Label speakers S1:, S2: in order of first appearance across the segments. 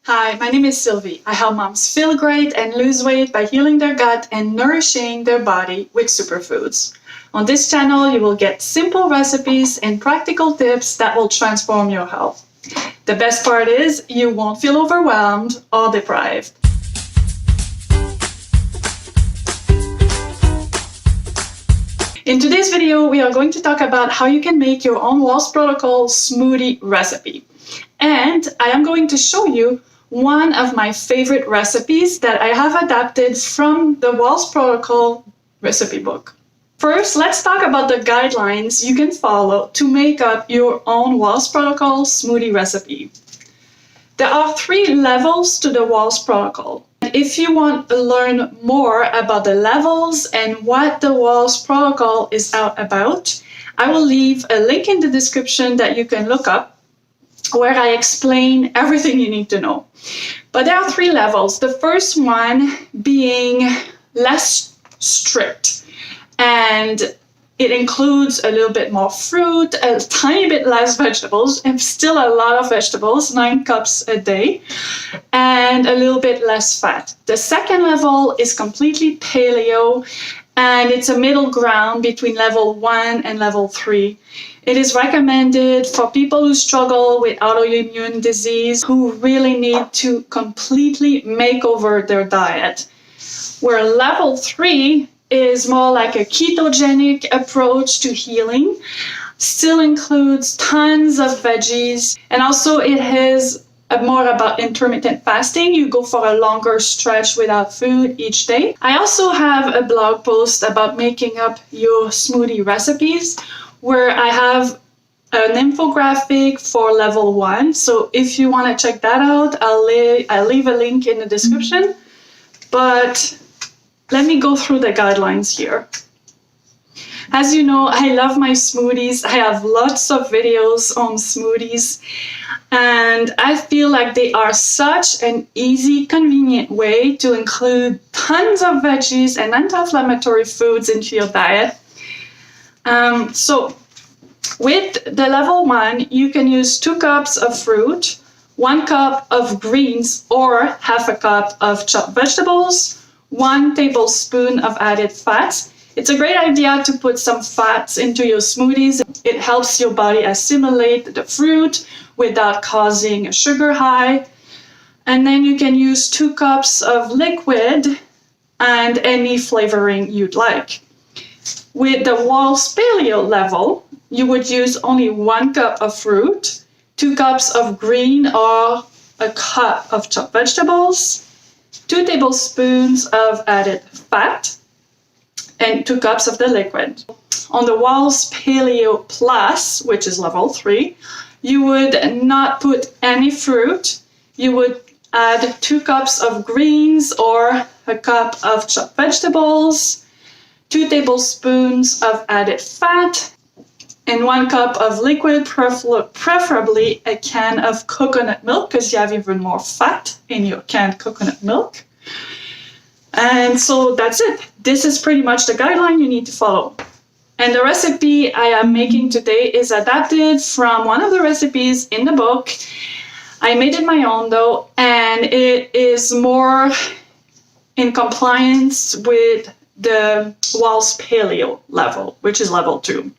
S1: Hi, my name is Sylvie. I help moms feel great and lose weight by healing their gut and nourishing their body with superfoods. On this channel, you will get simple recipes and practical tips that will transform your health. The best part is you won't feel overwhelmed or deprived. In today's video, we are going to talk about how you can make your own Wahls Protocol smoothie recipe. And I am going to show you one of my favorite recipes that I have adapted from the Wahls Protocol recipe book. First, let's talk about the guidelines you can follow to make up your own Wahls Protocol smoothie recipe. There are 3 levels to the Wahls Protocol. If you want to learn more about the levels and what the Wahls Protocol is about, I will leave a link in the description that you can look up where I explain everything you need to know. But there are 3 levels. The first one being less strict, and it includes a little bit more fruit, a tiny bit less vegetables, and still a lot of vegetables, 9 cups a day, and a little bit less fat. The second level is completely paleo, and it's a middle ground between level 1 and level 3. It is recommended for people who struggle with autoimmune disease, who really need to completely make over their diet. Where level 3 is more like a ketogenic approach to healing, still includes tons of veggies, and also it is more about intermittent fasting. You go for a longer stretch without food each day. I also have a blog post about making up your smoothie recipes where I have an infographic for level 1. So if you want to check that out, I'll leave a link in the description. But let me go through the guidelines here. As you know, I love my smoothies. I have lots of videos on smoothies, and I feel like they are such an easy, convenient way to include tons of veggies and anti-inflammatory foods into your diet. So with the level 1, you can use 2 cups of fruit, 1 cup of greens, or half a cup of chopped vegetables, 1 tablespoon of added fats. It's a great idea to put some fats into your smoothies. It helps your body assimilate the fruit without causing a sugar high. And then you can use 2 cups of liquid and any flavoring you'd like. With the Wahls Paleo level, you would use only 1 cup of fruit, 2 cups of green or a cup of chopped vegetables, 2 tablespoons of added fat, and 2 cups of the liquid. On the Wahls Paleo Plus, which is level 3, you would not put any fruit. You would add 2 cups of greens or a cup of chopped vegetables, 2 tablespoons of added fat, and 1 cup of liquid, preferably a can of coconut milk, because you have even more fat in your canned coconut milk. And so that's it. This is pretty much the guideline you need to follow. And the recipe I am making today is adapted from one of the recipes in the book. I made it my own though, and it is more in compliance with the Wahls Paleo level, which is level 2.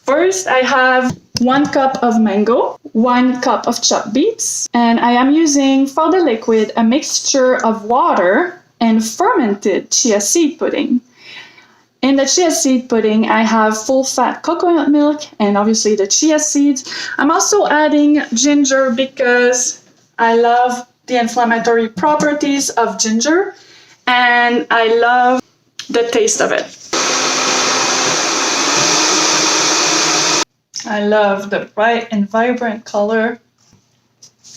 S1: First, I have 1 cup of mango, 1 cup of chopped beets, and I am using for the liquid a mixture of water and fermented chia seed pudding. In the chia seed pudding, I have full-fat coconut milk and obviously the chia seeds. I'm also adding ginger because I love the inflammatory properties of ginger, and I love the taste of it. I love the bright and vibrant color.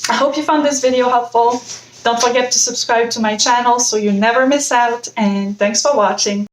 S1: I hope you found this video helpful. Don't forget to subscribe to my channel so you never miss out, and thanks for watching.